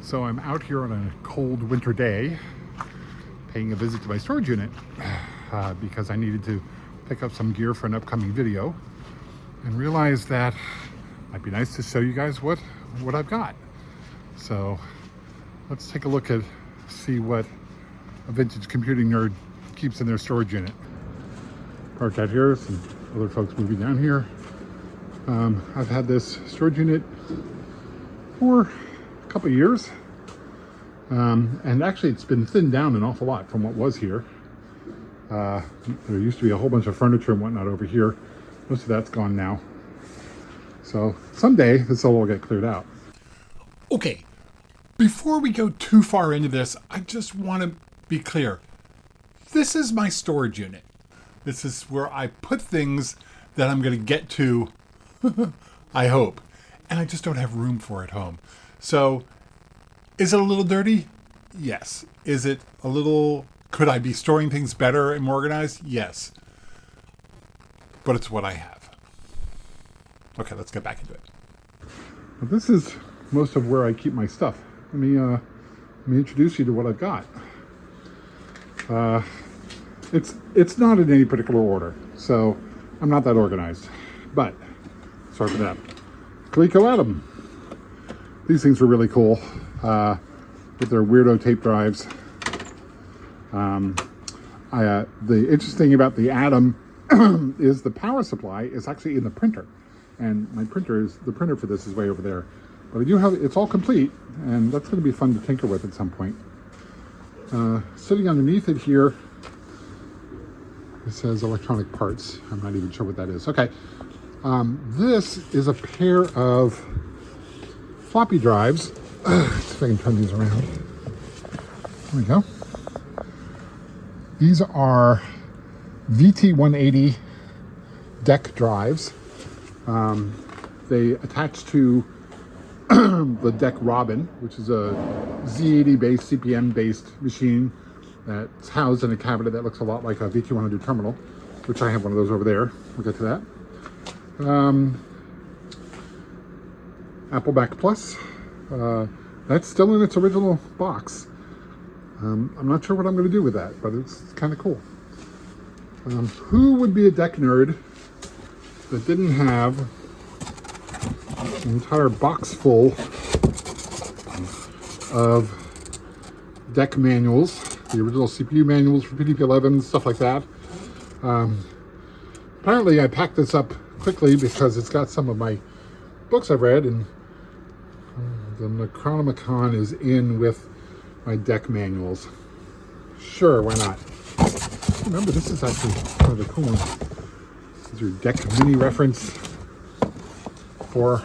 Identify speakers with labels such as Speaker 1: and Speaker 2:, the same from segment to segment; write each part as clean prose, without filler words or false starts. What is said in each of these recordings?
Speaker 1: So I'm out here on a cold winter day paying a visit to my storage unit because I needed to pick up some gear for an upcoming video and realized that it might be nice to show you guys what I've got. So let's take a look at see what a vintage computing nerd keeps in their storage unit. Parked out here, some other folks moving down here. I've had this storage unit for a couple of years, and actually it's been thinned down an awful lot from what was here. There used to be a whole bunch of furniture and whatnot over here. Most of that's gone now. So someday this will all get cleared out. Okay, before we go too far into this, I just want to be clear. This is my storage unit. This is where I put things that I'm going to get to, I hope. And I just don't have room for at home. So, is it a little dirty? Yes. Is it a little... Could I be storing things better and more organized? Yes. But it's what I have. Okay, let's get back into it. Well, this is most of where I keep my stuff. Let me introduce you to what I've got. It's not in any particular order, so I'm not that organized. But sorry for that. Coleco Adam. These things are really cool with their weirdo tape drives. The interesting thing about the Atom is the power supply is actually in the printer, and my the printer for this is way over there. But I do have it's all complete, and that's going to be fun to tinker with at some point. Sitting underneath it here, it says electronic parts. I'm not even sure what that is. Okay. This is a pair of floppy drives. Let's see if I can turn these around. There we go. These are VT180 DEC drives. They attach to the DEC Robin, which is a Z80 based, CPM based machine that's housed in a cabinet that looks a lot like a VT100 terminal, which I have one of those over there. We'll get to that. Appleback Plus. That's still in its original box. I'm not sure what I'm going to do with that, but it's kind of cool. Who would be a DEC nerd that didn't have an entire box full of DEC manuals, the original CPU manuals for PDP-11, stuff like that? Apparently I packed this up quickly because it's got some of my books I've read, and the Necronomicon is in with my DEC manuals. Sure, why not? Remember, this is actually kind of a cool one. This is your DEC mini reference for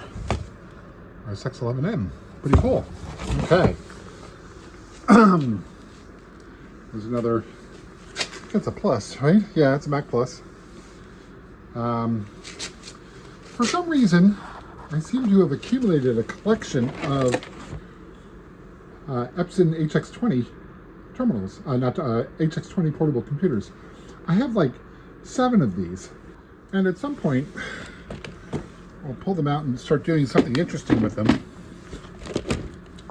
Speaker 1: our X11M. Pretty cool. Okay. There's another, that's a Plus, right? Yeah, it's a Mac Plus. For some reason, I seem to have accumulated a collection of Epson HX20 terminals, HX20 portable computers. I have like 7 of these, and at some point I'll pull them out and start doing something interesting with them.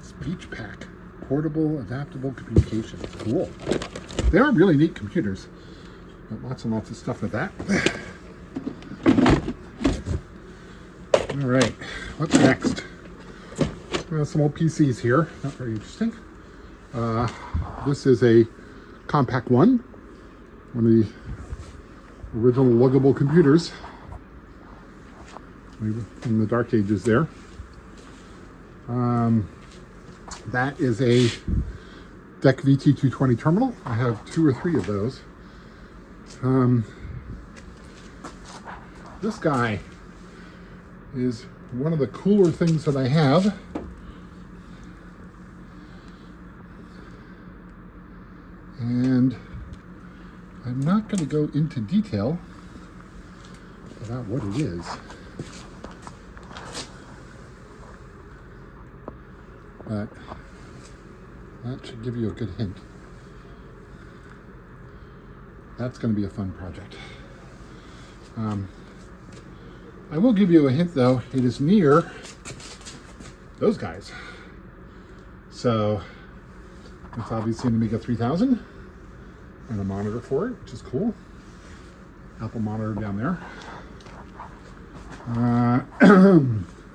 Speaker 1: Speech Pack, portable adaptable communications. Cool. They are really neat computers. Got lots and lots of stuff with that. All right, what's next? We have some old PCs here, not very interesting. This is a Compaq One, one of the original luggable computers from the dark ages there. That is a DEC VT220 terminal. I have 2 or 3 of those. This guy is one of the cooler things that I have. And I'm not going to go into detail about what it is. But that should give you a good hint. That's going to be a fun project. I will give you a hint though, it is near those guys. So it's obviously an Amiga 3000 and a monitor for it, which is cool. Apple monitor down there.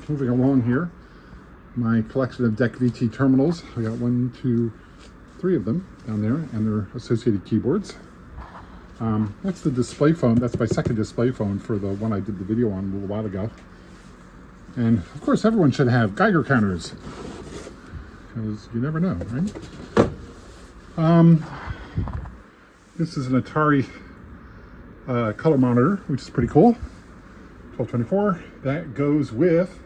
Speaker 1: Moving along here, my collection of DEC VT terminals. We got 1, 2, 3 of them down there, and their associated keyboards. That's the display phone. That's my second display phone for the one I did the video on a little while ago. And of course, everyone should have Geiger counters, because you never know, right? This is an Atari color monitor, which is pretty cool. 1224. That goes with,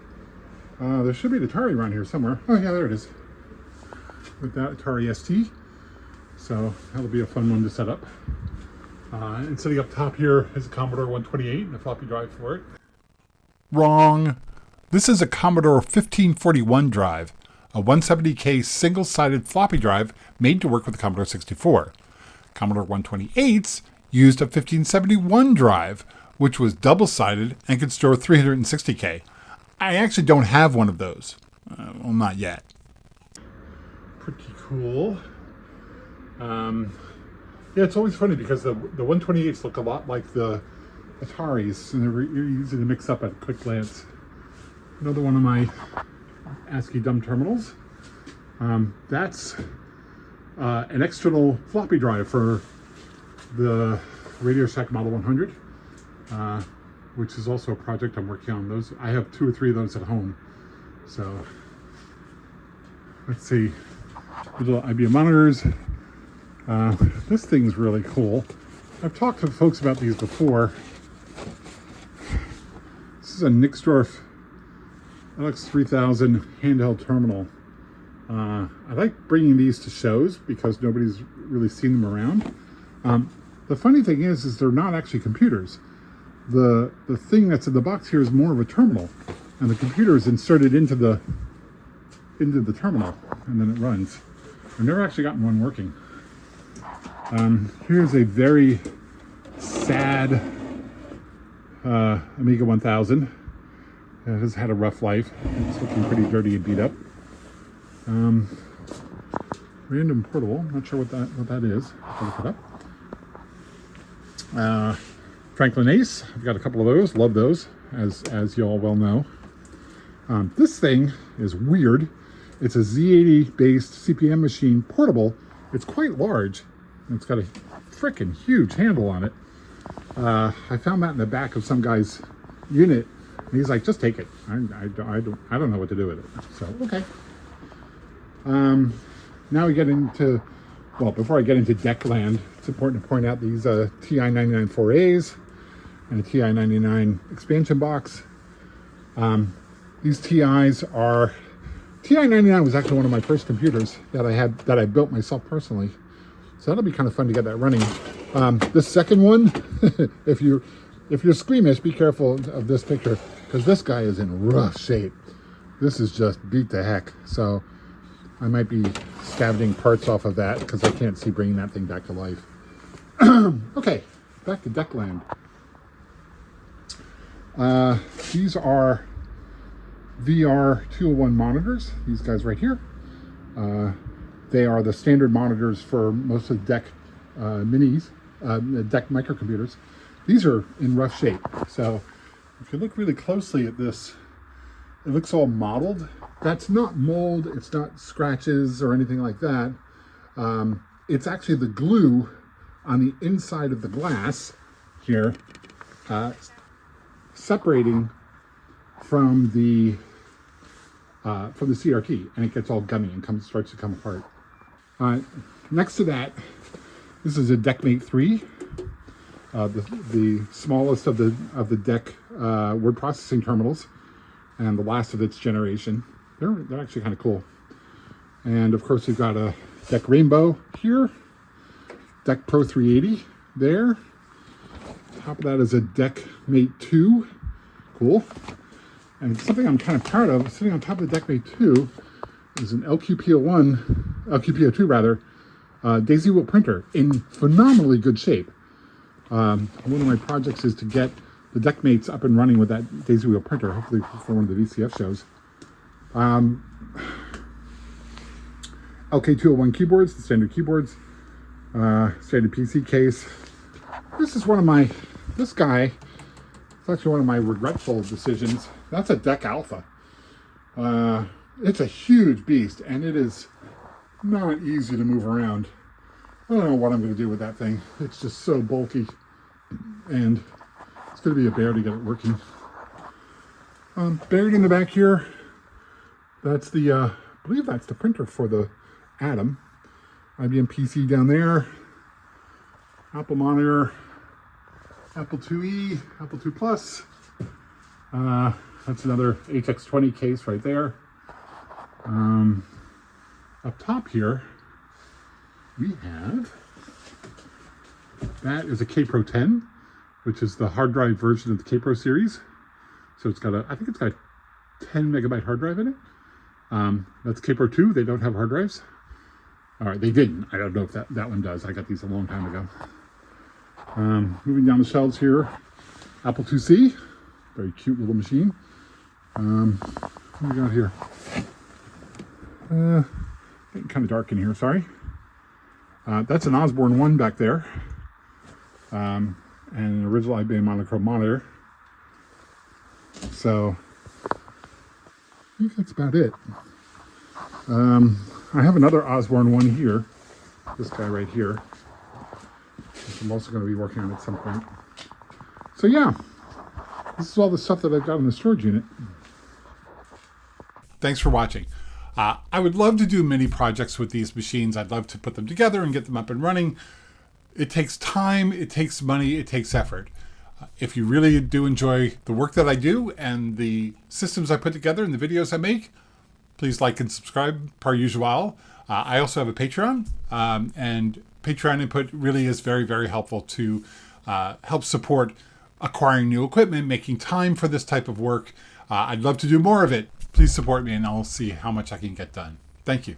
Speaker 1: there should be an Atari around here somewhere. Oh yeah, there it is. With that Atari ST. So that'll be a fun one to set up. And sitting up top here is a Commodore 128 and a floppy drive for it. Wrong. This is a Commodore 1541 drive, a 170K single-sided floppy drive made to work with the Commodore 64. Commodore 128s used a 1571 drive, which was double-sided and could store 360K. I actually don't have one of those. Well, not yet. Pretty cool. Yeah, it's always funny because the 128s look a lot like the Ataris, and they're easy to mix up at a quick glance. Another one of my ASCII dumb terminals. That's an external floppy drive for the Radio Shack Model 100, which is also a project I'm working on. Those I have 2 or 3 of those at home. So let's see, little IBM monitors. This thing's really cool. I've talked to folks about these before. This is a Nixdorf LX3000 handheld terminal. I like bringing these to shows because nobody's really seen them around. The funny thing is they're not actually computers. The thing that's in the box here is more of a terminal, and the computer is inserted into the terminal, and then it runs. I've never actually gotten one working. Here's a very sad Amiga 1000. It has had a rough life. It's looking pretty dirty and beat up. Random portable. Not sure what that is. I'll look it up. Franklin Ace. I've got a couple of those. Love those, as you all well know. This thing is weird. It's a Z80 based CPM machine, portable. It's quite large. It's got a freaking huge handle on it. I found that in the back of some guy's unit, and he's like, "Just take it." I don't know what to do with it. So okay. Now we get into, well, before I get into DEC land, it's important to point out these TI-99 4As and a TI-99 expansion box. These TIs are, TI-99 was actually one of my first computers that I built myself personally. So that'll be kind of fun to get that running. This second one, if you're squeamish, be careful of this picture, because this guy is in rough shape. This is just beat to heck. So I might be scavenging parts off of that because I can't see bringing that thing back to life. Okay, back to DEC land. These are VR201 monitors. These guys right here. They are the standard monitors for most of the DEC minis, the DEC microcomputers. These are in rough shape. So if you look really closely at this, it looks all mottled. That's not mold, it's not scratches or anything like that. It's actually the glue on the inside of the glass here, separating from the CRT, and it gets all gummy and starts to come apart. Next to that, this is a DECmate 3, the smallest of the DEC word processing terminals, and the last of its generation. They're actually kind of cool. And of course, we've got a DEC Rainbow here, DEC Pro 380 there. Top of that is a DECmate 2, cool. And something I'm kind of proud of, sitting on top of the DECmate 2 is an LQPO2 rather, daisy wheel printer in phenomenally good shape. One of my projects is to get the DECmates up and running with that daisy wheel printer, hopefully for one of the VCF shows. LK201 keyboards, the standard keyboards, standard PC case. This is this guy, it's actually one of my regretful decisions. That's a DEC Alpha. It's a huge beast, and it is not easy to move around. I don't know what I'm going to do with that thing. It's just so bulky, and it's going to be a bear to get it working. Buried in the back here, that's the, I believe that's the printer for the Atom. IBM PC down there, Apple monitor, Apple IIe, Apple II Plus. That's another HX20 case right there. Up top here, we have, that is a Kaypro 10, which is the hard drive version of the Kaypro series. So it's got I think it's got a 10 megabyte hard drive in it. That's Kaypro 2, they don't have hard drives. All right, they didn't. I don't know if that one does. I got these a long time ago. Moving down the shelves here, Apple IIc, very cute little machine. What do we got here? Getting kind of dark in here, sorry. That's an Osborne 1 back there. And an original IBM monochrome monitor. So, I think that's about it. I have another Osborne 1 here. This guy right here. Which I'm also going to be working on at some point. So yeah, this is all the stuff that I've got in the storage unit. Thanks for watching. I would love to do mini projects with these machines. I'd love to put them together and get them up and running. It takes time, it takes money, it takes effort. If you really do enjoy the work that I do and the systems I put together and the videos I make, please like and subscribe per usual. I also have a Patreon, and Patreon input really is very, very helpful to help support acquiring new equipment, making time for this type of work. I'd love to do more of it. Please support me and I'll see how much I can get done. Thank you.